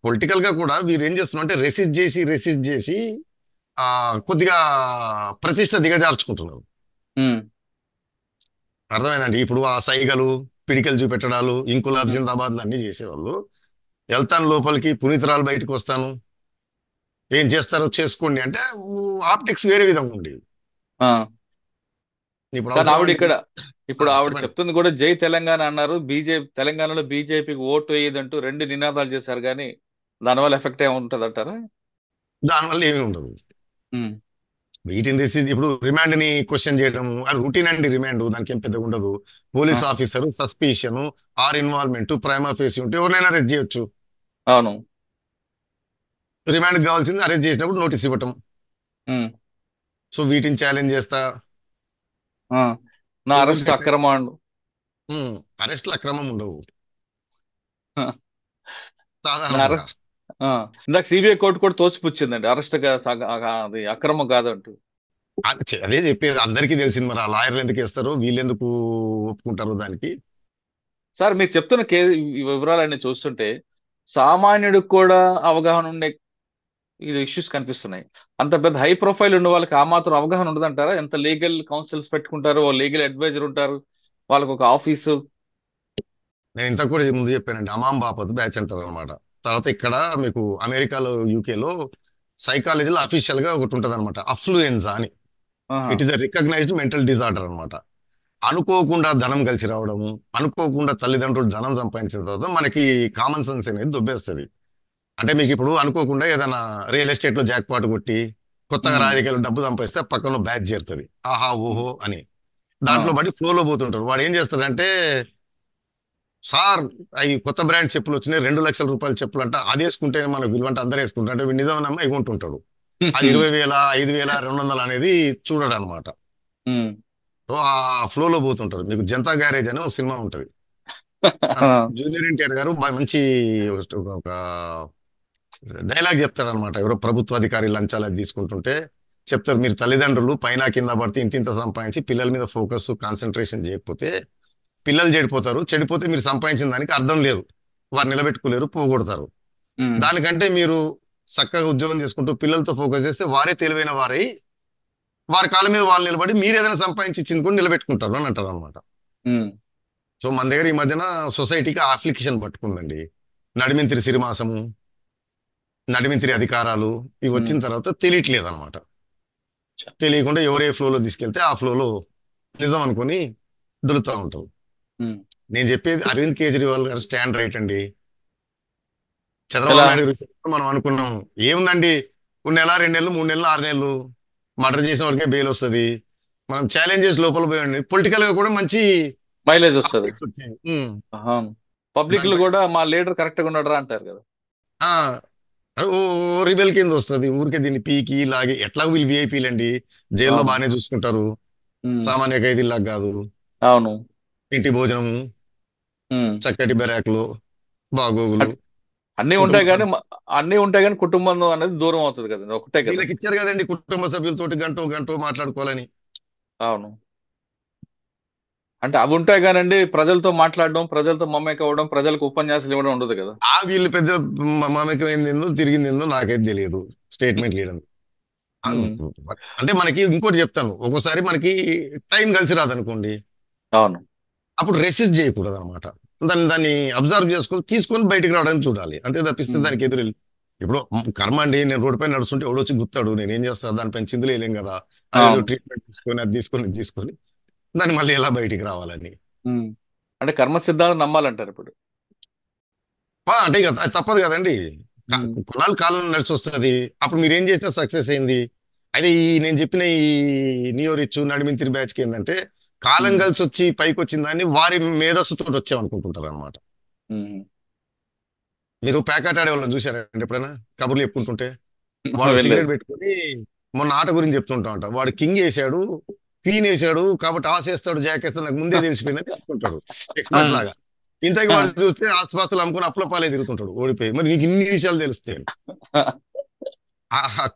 పొలిటికల్ గా కూడా వీరు ఏం చేస్తున్నారు అంటే రెసిస్ట్ చేసి కొద్దిగా ప్రతిష్ట దిగజార్చుకుంటున్నారు. అర్థమైందండి. ఇప్పుడు ఆ సైగలు, పిడికలు చూపెట్టడాలు, ఇంకులాబ్ జిందాబాద్లు అన్ని చేసేవాళ్ళు వెళ్తాను లోపలికి, పునీతరాలు బయటకు వస్తాను, ఏం చేస్తారో చేసుకోండి అంటే ఆప్టిక్స్ వేరే విధంగా ఉండేవి. ఇప్పుడు ఆవిడ చెప్తుంది కూడా జై తెలంగాణ అన్నారు, తెలంగాణలో బీజేపీకి ఓటు వేయదంటూ 2 నినాదాలు చేశారు, కానీ దానివల్ల ఎఫెక్ట్ ఏమి ఉంటుంది అంటారా? దానివల్ల ఏమీ ఉండదు. వీటిని రిసీవ్ ఇప్పుడు రిమాండ్ ని క్వశ్చన్ చేయడం రూటీన్ అండి. రిమాండ్ దానికి ఏం పెద్దగా ఉండదు. Police officer suspicion or involvement prima facie ఉంటే ఎవరినైనా అరెస్ట్ చేయొచ్చు. అవును, రిమాండ్ కావాల్సింది అరెస్ట్ చేసినప్పుడు నోటీస్ ఇవ్వటం. సో వీటిని ఛాలెంజ్ చేస్తా, నా అరెస్ట్ అక్రమం, అరెస్ట్లు అక్రమం ఉండవు ఇందాక సిబిఐ కోర్టు కూడా తోసిపుచ్చిందండి, అరెస్ట్ అది అక్రమం కాదంటూ. అదే చెప్పేది, అందరికీ తెలిసింది. మరి ఆ లాయర్లు ఎందుకు వేస్తారో, వీళ్ళు ఎందుకు ఒప్పుకుంటారో దానికి. సార్ మీరు చెప్తున్న వివరాలన్నీ చూస్తుంటే సామాన్యుడికి కూడా అవగాహన ఉండే ఇది ఇష్యూస్ కనిపిస్తున్నాయి. అంత పెద్ద హై ప్రొఫైల్ ఉన్న వాళ్ళకి ఆ మాత్రం అవగాహన ఉండదంటారా? ఎంత లీగల్ కౌన్సిల్స్ పెట్టుకుంటారు, లీగల్ అడ్వైజర్ ఉంటారు, వాళ్ళకు ఒక ఆఫీసు. నేను ఇంత కూడా ముందు చెప్పానండి, అమాం బాపత్ బ్యాచ్ అంటారు అనమాట. తర్వాత ఇక్కడ మీకు అమెరికాలో, యూకేలో సైకాలజీలో అఫీషియల్ గా ఒకటి ఉంటుంది అనమాట, అఫ్లూయెన్సా అని. It is a recognised mental disorder అనమాట. అనుకోకుండా ధనం కలిసి రావడము, అనుకోకుండా తల్లిదండ్రులు ధనం సంపాదించిన తర్వాత మనకి కామన్ సెన్స్ అనేది దొబ్బేస్తుంది. అంటే మీకు ఇప్పుడు అనుకోకుండా ఏదైనా రియల్ ఎస్టేట్ లో జాక్ పాట్ కొట్టి కొత్తగా రాజకీయాలు డబ్బు సంపాదిస్తే పక్కన బ్యాచ్ చేరుతుంది, ఆహా ఓహో అని. దాంట్లో బట్టి ఫ్లోలో పోతుంటారు. వాడు ఏం చేస్తాడంటే, సార్ అవి కొత్త బ్రాండ్ చెప్పులు వచ్చినాయి, 2 లక్షల రూపాయల చెప్పులు అంట, అది వేసుకుంటే మనకు విలువ అంటే అందరూ వేసుకుంటారు అంటే వీడు నిజమనమ్మా ఇవ్వంటుంటాడు. అది 20,000 5,200 అనేది చూడడు అనమాట. సో ఆ ఫ్లోలో పోతుంటారు. మీకు జనతా గ్యారేజ్ అని ఒక సినిమా ఉంటుంది, జూనియర్ ఎన్టీఆర్ గారు మంచి ఒక డైలాగ్ చెప్తాడు అనమాట. ఎవరో ప్రభుత్వ అధికారి లంచాలు అది తీసుకుంటుంటే చెప్తారు, మీరు తల్లిదండ్రులు పైన కింద పడితే ఇంత సంపాదించి పిల్లల మీద ఫోకస్ కాన్సన్ట్రేషన్ చేయకపోతే పిల్లలు చెడిపోతారు, చెడిపోతే మీరు సంపాదించిన దానికి అర్థం లేదు, వారు నిలబెట్టుకోలేరు, పోగొడతారు. దానికంటే మీరు చక్కగా ఉద్యోగం చేసుకుంటూ పిల్లలతో ఫోకస్ చేస్తే వారే తెలివైన వారై వారి కాళ్ళ మీద వాళ్ళు నిలబడి మీరు ఏదైనా సంపాదించి ఇచ్చింది కూడా నిలబెట్టుకుంటారు అని అంటారు అనమాట. సో మన దగ్గర ఈ మధ్యన సొసైటీకి అప్లికేషన్ పట్టుకుందండి. నడిమింత్రి సిరిమాసము, నడిమింత్రి అధికారాలు ఇవి వచ్చిన తర్వాత తెలియట్లేదు అనమాట. తెలియకుండా ఎవరే ఫ్లోలో తీసుకెళ్తే ఆ ఫ్లోలో నిజం అనుకుని దులుతా ఉంటారు. ఉమ్. నేను చెప్పేది అరవింద్ కేజ్రీవాల్ గారు స్టాండ్ రైట్ అండి. చంద్రబాబు ఎలా? నాయుడు గారి విషయంలో మనం అనుకున్నాం ఏముందండి, కొన్ని నెల 2 నెలలు 3 నెలలు 6 నెలలు మర్డర్ చేసిన వరకే బెయిల్ వస్తుంది, మనం ఛాలెంజెస్ లోపల పోయండి, పొలిటికల్ గా కూడా మంచి మైలేజ్ వస్తుంది. అప్డేట్స్ వచ్చాయి. పబ్లిక్ లో దానిపై కూడా మా లీడర్ కరెక్ట్ గా ఉన్నాడు అంటారు కదా. ఆ, ఓ రిబెల్ కింద వస్తుంది ఊరికే దీన్ని పీకి లాగి. ఎట్లా వీళ్ళు విఐపీలండి, జైల్లో అవును. బాగానే చూసుకుంటారు, ఉమ్. సామాన్య ఖైదీలాగా కాదు. అవును. ఇంటి భోజనము, ఉమ్. చక్కటి బెరాకులు, బాగోగులు, అట్- అన్నీ కుటుంబ ఉంటాయి కానీ సభ్యులు. అన్నీ ఉంటాయి కానీ కుటుంబం అనేది దూరం అవుతుంది కదా, ఒకటే కదా. వీళ్ళకి ఇచ్చారు కదండి కుటుంబ సభ్యులతోటి గంటో గంటో మాట్లాడుకోవాలని. అవును. అంటే అవి ఉంటాయి కానండి, ప్రజలతో మాట్లాడడం, ప్రజలతో మమ్మేక అవ్వడం, ప్రజలకు ఉపన్యాసాలు ఇవ్వడం ఉండదు కదా. వీళ్ళు పెద్ద మమేకమైంది ఏందో తిరిగింది ఏందో నాకైతే తెలియదు స్టేట్మెంట్ లీడర్. ఉమ్. అంటే మనకి ఇంకోటి చెప్తాను, ఒక్కోసారి మనకి టైం కలిసి రాదనుకోండి, అవును. అప్పుడు రెసిస్ట్ చేయకూడదు అనమాట. దాన్ని అబ్జర్వ్ చేసుకొని తీసుకొని బయటికి రావడానికి చూడాలి, అంతే తప్పిస్తే ఉమ్. దానికి ఎదురు ఇప్పుడు కర్మ అండి. నేను రోడ్డు పైన నడుస్తుంటే ఎవడొచ్చి గుర్తాడు, నేను ఏం చేస్తాను, దానిపైన చిందులు వేయలేం కదా. అదేదో అవును. ట్రీట్మెంట్ తీసుకొని అది తీసుకొని ఇది తీసుకొని దాన్ని మళ్ళీ ఎలా బయటికి రావాలని. ఉమ్. అంటే కర్మ సిద్ధాంతం నమ్మాలంటారు ఇప్పుడు. అంటే ఇక అది తప్పదు కదండి. ఉమ్. కొన్నాళ్ళు కాలం నడిచి వస్తుంది, అప్పుడు మీరు ఏం చేసినా సక్సెస్ అయింది. అయితే నేను చెప్పిన ఈ నియో రిచ్ నడిమింతిరి బ్యాచ్కి ఏంటంటే కాలం ఉమ్. కలిసి వచ్చి పైకి వచ్చిన దాన్ని వారి మేధస్సుతో వచ్చామనుకుంటుంటారు అనమాట. ఉమ్. మీరు ప్యాకెట్ ఆడే వాళ్ళని చూసారంటే ఎప్పుడైనా కబుర్లు చెప్పుకుంటుంటే, వాడు వెళ్ళలేదు. సిగరెట్ పెట్టుకొని మొన్న ఆట గురించి చెప్తుంటా ఉంటా, వాడు కింగ్ వేసాడు, క్వీన్ వేసాడు కాబట్టి ఆస్ వేస్తాడు, జాక్ వేస్తాడు, నాకు ముందే తెలిసిపోయిందని చెప్తుంటాడు ఎక్స్పర్ట్ లాగా. ఇంతకి వాడు చూస్తే ఆస్తుపాస్తులు అమ్ముకొని అప్పుల పాలే తిరుగుతుంటాడు ఓడిపోయి. మరి నీకు ఇన్ని విషయాలు తెలుస్తాయి.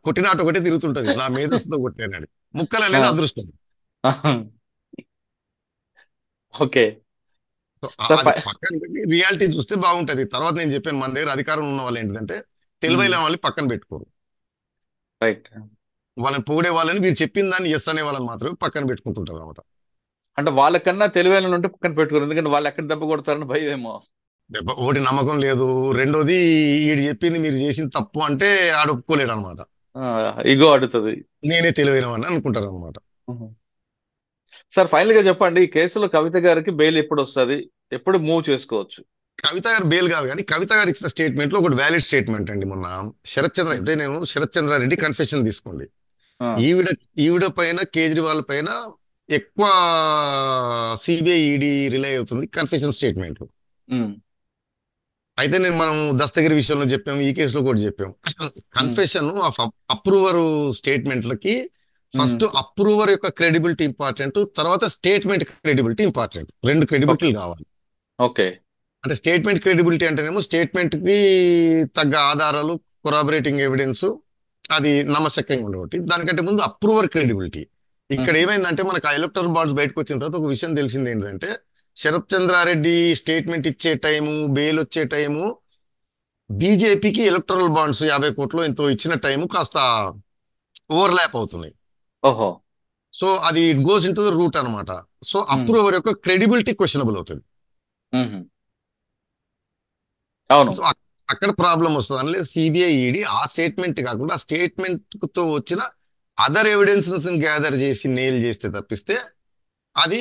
కొట్టిన ఆట ఒకటే తిరుగుతుంటది, నా మేధస్సుతో కొట్టానని. ముక్కలు అనేది అదృష్టం. Okay so sir. అది పక్కన పెట్టి రియాలిటీ చూస్తే బాగుంటది. తర్వాత నేను చెప్పాను, మన దగ్గర అధికారం ఉన్న వాళ్ళు ఏంటంటే తెలివైన వాళ్ళని పక్కన పెట్టుకోరు, రైట్. వాళ్ళని పొగిడే వాళ్ళని మీరు చెప్పిన దాన్ని ఎస్ అనే వాళ్ళని మాత్రమే పక్కన పెట్టుకుంటుంటారు అనమాట. అంటే వాళ్ళకన్నా తెలివైన వాళ్ళు ఉంటే పక్కన పెట్టుకోరు, ఎందుకంటే వాళ్ళు ఎక్కడ దెబ్బ కొడతారని భయం ఏమో. ఒకటి నమ్మకం లేదు, రెండోది ఈడు చెప్పింది మీరు చేసింది తప్పు అంటే ఆడు ఒప్పుకోలేడు అనమాట. ఇగో అడుగుతుంది. నేనే తెలివైనవని అనుకుంటారు అనమాట. సార్ ఫైనల్ గా చెప్పండి, ఈ కేసులో కవిత గారికి బెయిల్ ఎప్పుడు వస్తుంది, ఎప్పుడు మూవ్ చేసుకోవచ్చు? కవిత గారు బెయిల్ కాదు కానీ కవిత గారు ఇచ్చిన స్టేట్మెంట్ లో ఒకటి వ్యాలిడ్ స్టేట్మెంట్ అండి. మొన్న శరత్ చంద్రారెడ్డి కన్ఫెషన్ తీసుకోండి, ఆ. ఈవిడ ఈవిడ పైన కేజ్రీవాల్ పైన ఎక్కువ సిబిఐ ఈడీ రిలై అవుతుంది కన్ఫెషన్ స్టేట్మెంట్. ఉమ్. అయితే మనం దస్తగిరి విషయంలో చెప్పాము, ఈ కేసులో కూడా చెప్పాము. కన్ఫెషన్ ఆఫ్ అప్రూవర్ స్టేట్మెంట్లకి ఫస్ట్ అప్రూవర్ యొక్క క్రెడిబిలిటీ ఇంపార్టెంట్, తర్వాత స్టేట్మెంట్ క్రెడిబిలిటీ ఇంపార్టెంట్. రెండు క్రెడిబిలిటీలు కావాలి. ఓకే. అంటే స్టేట్మెంట్ క్రెడిబిలిటీ అంటేనేమో స్టేట్మెంట్ కి తగ్గ ఆధారాలు, కొరాబరేటింగ్ ఎవిడెన్స్, అది నమ్మశక్యంగా ఉండబట్టి. దానికంటే ముందు అప్రూవర్ క్రెడిబిలిటీ. ఇక్కడ ఏమైందంటే మనకు ఆ ఎలక్టరల్ బాండ్స్ బయటకు వచ్చిన తర్వాత ఒక విషయం తెలిసింది ఏంటంటే, శరత్ చంద్రారెడ్డి స్టేట్మెంట్ ఇచ్చే టైము, బెయిల్ వచ్చే టైము, బీజేపీకి ఎలక్టరల్ బాండ్స్ 50 కోట్లు ఎంతో ఇచ్చిన టైము కాస్త ఓవర్లాప్ అవుతున్నాయి. ఓహో. సో అది it goes in to the route అనమాట. సో అప్రూవర్ యొక్క క్రెడిబిలిటీ క్వశ్చనబుల్ అవుతుంది. అవును. సో అక్కడ ప్రాబ్లం వస్తుంది. అనలేదు సిబిఐ ఈడీ ఆ స్టేట్మెంట్ కాకుండా ఆ స్టేట్మెంట్ తో వచ్చిన అదర్ ఎవిడెన్సెస్ గ్యాదర్ చేసి నెయిల్ చేస్తే తప్పిస్తే అది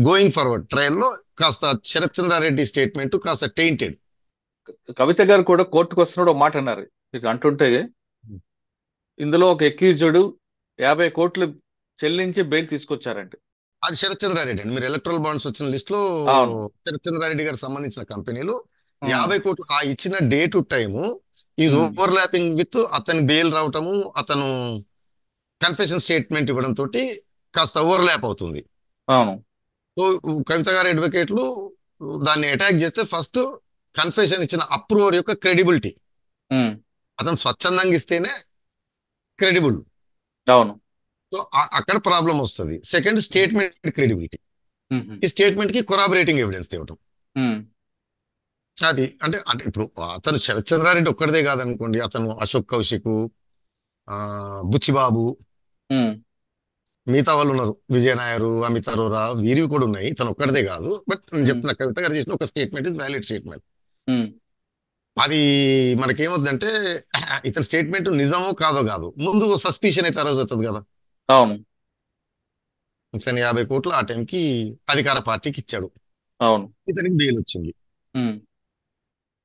గోయింగ్ ఫార్వర్డ్ ట్రయల్లో కాస్త శరత్ చంద్రారెడ్డి స్టేట్మెంట్ కాస్త టెయింటెడ్. కవిత గారు కూడా కోర్టుకు వస్తున్నప్పుడు ఒక మాట అన్నారు, ఇది అంటుంటే ఇందులో ఒక ఎక్యూజ్డ్ 50 కోట్లు చెల్లించి బెయిల్ తీసుకొచ్చారంటే అది శరత్ చంద్రారెడ్డి అండి. మీరు ఎలక్ట్రల్ బాండ్స్ వచ్చిన లిస్ట్ లో అవును. శరత్ చంద్రారెడ్డి గారికి సంబంధించిన కంపెనీలు 50 కోట్లు ఆ ఇచ్చిన day to time is overlapping with అతని బెయిల్ రావటము, అతను కన్ఫెషన్ స్టేట్మెంట్ ఇవ్వడం తోటి కాస్త ఓవర్లాప్ అవుతుంది. అవును. సో కవిత గారి అడ్వకేట్లు దాన్ని అటాక్ చేస్తే ఫస్ట్ కన్ఫెషన్ ఇచ్చిన అప్రూవర్ యొక్క క్రెడిబిలిటీ, అతను స్వచ్ఛందంగా ఇస్తేనే క్రెడిబుల్. అవును. సో అక్కడ ప్రాబ్లం వస్తుంది. సెకండ్ స్టేట్మెంట్ క్రెడిబిలిటీ, ఈ స్టేట్మెంట్ కి కొరాబరేటింగ్ ఎవిడెన్స్ తేవటం. అది అంటే అంటే ఇప్పుడు అతను శరత్ చంద్రారెడ్డి ఒక్కడిదే కాదనుకోండి, అతను అశోక్ కౌశిక్, బుచ్చిబాబు, మిగతా వాళ్ళు ఉన్నారు, విజయ నాయరు, అమిత్ అరోరా, వీరివి కూడా ఉన్నాయి, తను ఒక్కడిదే కాదు. బట్ నేను చెప్తున్నా కవిత గారు చేసిన ఒక స్టేట్మెంట్ ఇస్ వ్యాలిడ్ స్టేట్మెంట్. అది మనకేమవుతుందంటే ఇతని స్టేట్మెంట్ నిజమో కాదో కాదు, ముందు సస్పిషన్ అయితే ఆ రోజు అవుతుంది కదా. అవును. ఇతను 50 కోట్లు ఆ టైంకి అధికార పార్టీకి ఇచ్చాడు. అవును. ఇతనికి బెయిల్ వచ్చింది. ఉమ్.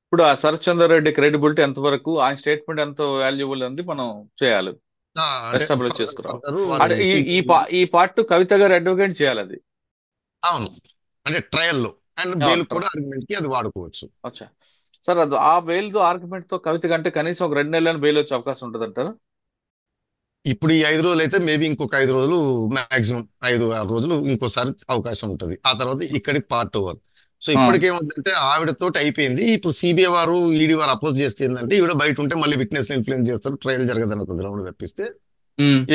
ఇప్పుడు ఆ శరత్ చంద్ర రెడ్డి క్రెడిబిలిటీ ఎంతవరకు, ఆయన స్టేట్మెంట్ ఎంత వాల్యుబుల్ అంది మనం చేయాలి, అంటే ఎస్టాబ్లిష్ ఫర్దర్ చేసుకురావాలి. ఫర్దర్ వారు అంటే ఈ ఈ CBI పా ఈ పార్ట్ కవిత గారు అడ్వకేట్ చేయాలి అది. అవును, అంటే ట్రయల్లో అండ్ బెయిల్ అవును. కూడా ఆర్గ్యుమెంట్ కి అది వాడుకోవచ్చు. అచ్చా. సార్ అది ఆ బెయిల్ తో ఆర్గ్యుమెంట్ తో కవిత కంటే కనీసం ఒక 2 నెలలని బెయిల్ వచ్చే అవకాశం ఉంటుంది అంటారు. ఇప్పుడు ఈ 5 రోజులు అయితే మేబీ ఇంకొక 5 రోజులు, మాక్సిమం 5-6 రోజులు ఇంకోసారి అవకాశం ఉంటుంది. ఆ తర్వాత ఇక్కడికి పార్ట్ ఓవర్. సో ఇప్పటికేమవుతుందంటే ఆవిడతో అయిపోయింది. ఇప్పుడు సిబిఐ వారు ఈడీ వారు అపోజ్ చేస్తే ఏంటంటే ఈవిడ బయట ఉంటే మళ్ళీ విట్నెస్ ఇన్ఫ్లుయెన్స్ చేస్తారు, ట్రయల్ జరగదని ఒక గ్రౌండ్ తప్పిస్తే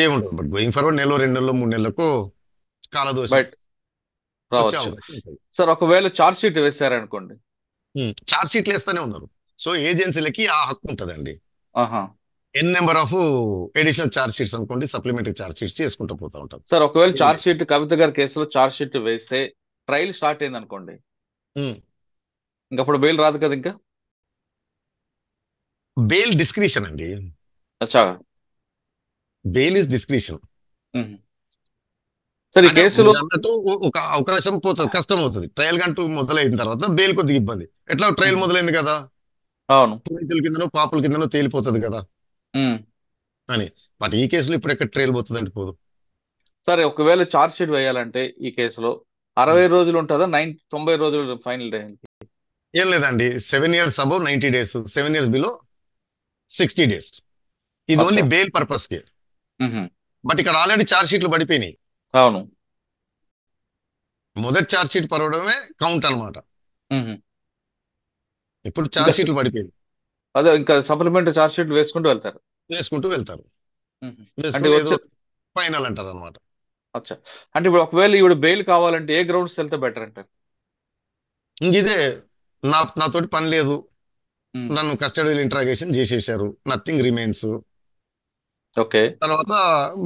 ఏముండదు. బట్ గోయింగ్ ఫార్వర్డ్ 1 నెల 2 నెలలు 3 నెలలకు కాలదోషం బయట వచ్చే రావచ్చు. అవకాశం ఉంటుంది. సార్ ఒకవేళ చార్జ్ షీట్ వేశారనుకోండి. చార్జ్ షీట్లు వేస్తూనే ఉన్నారు. సో ఏజెన్సీలకి ఆ హక్కు ఉంటుందండి. ఆహా. N number of additional charge sheets అనుకోండి, సప్లిమెంటరీ చార్జ్ షీట్స్ చేసుకుంటూ పోతా ఉంటారు. సార్ ఒకవేళ చార్జ్ షీట్ కవిత గారి కేసులో చార్జ్ షీట్ వేస్తే ట్రయల్ స్టార్ట్ అయింది అనుకోండి, ఇంకప్పుడు బెయిల్ రాదు కదా ఇంకా. బెయిల్ డిస్క్రిషన్ అండి. అచ్చా. Bail is discretion. ఉహు. సార్ ఈ అంటే కేసులో మీరు అన్నట్టు ఒక అవకాశం పోతుంది, కష్టం అవుతుంది. ట్రయల్ గంటూ మొదలైన తర్వాత బెయిల్ కొద్దిగా ఇబ్బంది. ఎట్లా ట్రయల్ మొదలైంది కదా, అవును. పునీతుల కిందనో పాపుల కిందనో తేలిపోతుంది కదా ఉమ్. అని. బట్ ఈ కేసులో ఇప్పుడు ఎక్కడ ట్రయల్ పోతుంది పోదు. సరే ఒకవేళ చార్జ్ షీట్ వేయాలంటే ఈ కేసులో 60 రోజులు ఉంటుందా, 90 రోజులు ఫైనల్ డే? ఏం లేదండి, 7 years above 90 days, 7 years below 60 days. ఇది అచ్చా. ఓన్లీ బెయిల్ పర్పస్ కి. బట్ ఇక్కడ ఆల్రెడీ చార్జ్ షీట్లు పడిపోయినాయి. అవును. మొదటి చార్జ్ షీట్ పడవడమే కౌంట్ అన్నమాట. ఉహు. ఇప్పుడు చార్జ్ షీట్లు పడిపోయింది, అదే ఇంకా సప్లిమెంటరీ చార్జ్ షీట్ వేసుకుంటూ వెళ్తారు. వేసుకుంటూ వెళ్తారు. ఉహు. అంటే వేసుకుంటూ ఏదో వచ్చే ఫైనల్ అంటారు అనమాట. అచ్చా. అంటే ఇప్పుడు ఒకవేళ ఈవిడ బెయిల్ కావాలంటే ఏ గ్రౌండ్స్ వెళ్తే బెటర్ అంటారు? ఇంకిదే, నాతోటి పని లేదు, ఉమ్. నన్ను కస్టడీలో ఇంట్రాగేషన్ చేసేసారు, నథింగ్ రిమైన్స్. ఓకే. తర్వాత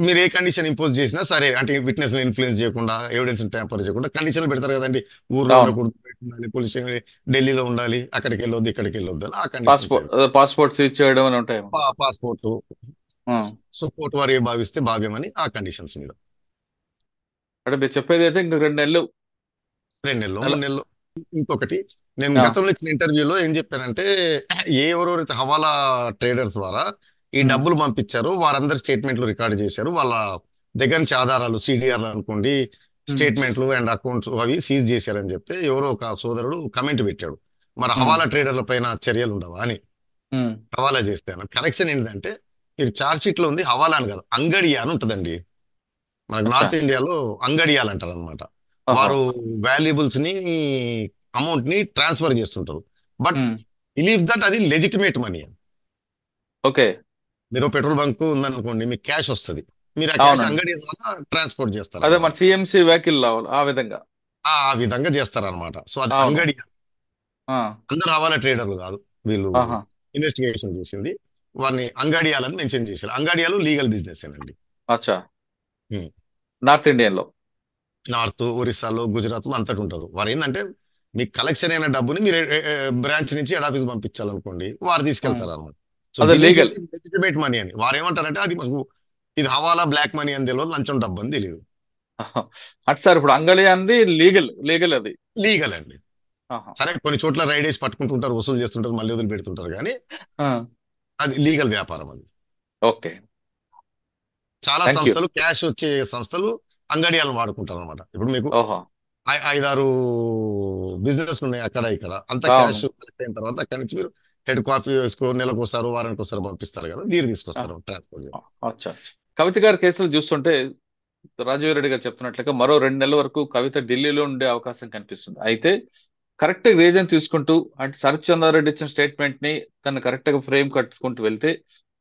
మీరు ఏ కండిషన్ ఇంపోజ్ చేసినా సరే, అంటే విట్నెస్ ఇన్ఫ్లుయెన్స్ చేయకుండా, ఎవిడెన్స్ ట్యాంపర్ చేయకుండా కండిషన్లు పెడతారు కదండి. ఊర్లో అవును. ఉండకూడదు, బయట ఉండాలి, పోలీస్ స్టేషన్ ఢిల్లీలో ఉండాలి, అక్కడికి వెళ్ళొద్దు, ఇక్కడికి వెళ్ళొద్దు అని ఆ కండిషన్స్. పాస్పోర్ట్ సీజ్ చేయడం అని ఉంటాయి. పాస్పోర్ట్, సో కోర్టు వారు ఏ భావిస్తే భావ్యమని ఆ కండిషన్స్ మీద. అంటే మీరు చెప్పేది అయితే ఇంక 2 నెలలు 2 నెలలు 3 నెలలు. ఇంకొకటి, నేను ఆ. గతంలో ఇచ్చిన ఇంటర్వ్యూలో ఏం చెప్పానంటే, ఎవరెవరైతే హవాలా ట్రేడర్స్ ద్వారా ఈ డబ్బులు పంపించారో వారందరి స్టేట్మెంట్లు రికార్డ్ చేశారు. వాళ్ళ దగ్గర నుంచి ఆధారాలు, సిడిఆర్లు అనుకోండి, స్టేట్మెంట్లు అండ్ అకౌంట్స్ అవి సీజ్ చేశారని చెప్తే ఎవరో ఒక సోదరుడు కమెంట్ పెట్టాడు, మరి హవాలా ట్రేడర్ల పైన చర్యలు ఉండవా అని. హవాలా చేస్తే కరెక్షన్ ఏంటంటే, మీరు చార్జ్ షీట్ లో ఉంది హవాలా అని కాదు, అంగడియా అని ఉంటుందండి. మనకు నార్త్ ఇండియాలో అంగడియాలు అంటారు అనమాట. వారు వాల్యుబుల్స్ ని, అమౌంట్ ని ట్రాన్స్ఫర్ చేస్తుంటారు. బట్ బిలీవ్ దట్ అది లెజిటిమేట్ మనీ. ఓకే. మీరు పెట్రోల్ బంక్ ఉందనుకోండి, మీకు క్యాష్ వస్తుంది, మీరు ఆ క్యాష్ అంగడి ద్వారా ట్రాన్స్పోర్ట్ చేస్తారు. అదే మన సిఎంసి వెహికల్ ఆ విధంగా ఆ విధంగా చేస్తారనమాట. సో అది అవును. అంగడి. ఆ. అందరు హవాలా ట్రేడర్లు కాదు, వీళ్ళు ఆహా. ఇన్వెస్టిగేషన్ చేసింది వారిని అంగడియాలని మెన్షన్ చేశారు. అంగడియాలు లీగల్ బిజినెస్ ఏనండి. అచ్చా. నార్త్ ఇండియన్ లో, నార్త్, ఒరిస్సాలో, గుజరాత్ లో అంతటి ఉంటారు. వారు ఏంటంటే, మీకు కలెక్షన్ అయిన డబ్బుని మీరు బ్రాంచ్ నుంచి హెడ్ ఆఫీస్ పంపించాలనుకోండి, వారు తీసుకెళ్తారు అనమాట. సో అదే లీగల్. లెజిటిమేట్ మనీ అని వారు ఏమంటారంటే, అది మాకు ఇది హవాలా బ్లాక్ మనీ అని తెలియదు, లంచం డబ్బు అని తెలియదు. అటు సార్ ఇప్పుడు అంగడి అంది లీగల్ అది. లీగల్ అండి. సరే కొన్ని చోట్ల రైడ్ వేసి పట్టుకుంటుంటారు, వసూలు చేస్తుంటారు, మళ్ళీ వదిలి పెడుతుంటారు, కానీ అది లీగల్ వ్యాపారం అది. ఓకే. చాలా సంస్థలు, క్యాష్ వచ్చే సంస్థలు అంగడియాలను వాడుకుంటారు అనమాట. ఇప్పుడు మీకు 5-6 బిజినెస్ ఉన్నాయి అక్కడ ఇక్కడ, అంత క్యాష్ కలెక్ట్ అయిన తర్వాత అక్కడి నుంచి మీరు హెడ్ కాఫీ వేసుకో, నెలకు ఒకసారి వారానికి ఒకసారి పంపిస్తారు కదా, మీరు తీసుకొస్తారు ట్రాన్స్పోర్ట్. కవిత గారి కేసులు చూస్తుంటే రాజీవ్ రెడ్డి గారు చెప్తున్నట్లుగా మరో 2 నెలల వరకు కవిత ఢిల్లీలో ఉండే అవకాశం కనిపిస్తుంది. అయితే కరెక్ట్ రీజన్ తీసుకుంటూ, అంటే శరత్ చంద్రారెడ్డి ఇచ్చిన స్టేట్మెంట్ ని తను కరెక్ట్ గా ఫ్రేమ్ కట్టుకుంటూ వెళ్తే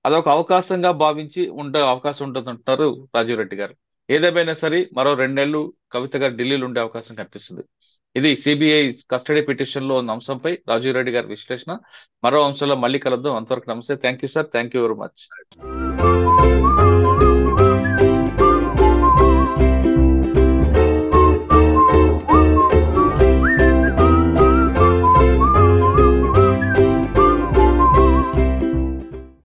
అదొక అవకాశంగా భావించి ఉండే అవకాశం ఉంటుంది అంటున్నారు రాజీవ్ రెడ్డి గారు. ఏదేమైనా సరే మరో 2 నెలలు కవిత గారు ఢిల్లీలో ఉండే అవకాశం కనిపిస్తుంది. ఇది సిబిఐ కస్టడీ పిటిషన్ లో ఉన్న అంశంపై రాజీవ్ రెడ్డి గారి విశ్లేషణ. మరో అంశంలో మళ్ళీ కలుద్దాం. అంతవరకు నమస్తే. Thank you sir. Thank you very much.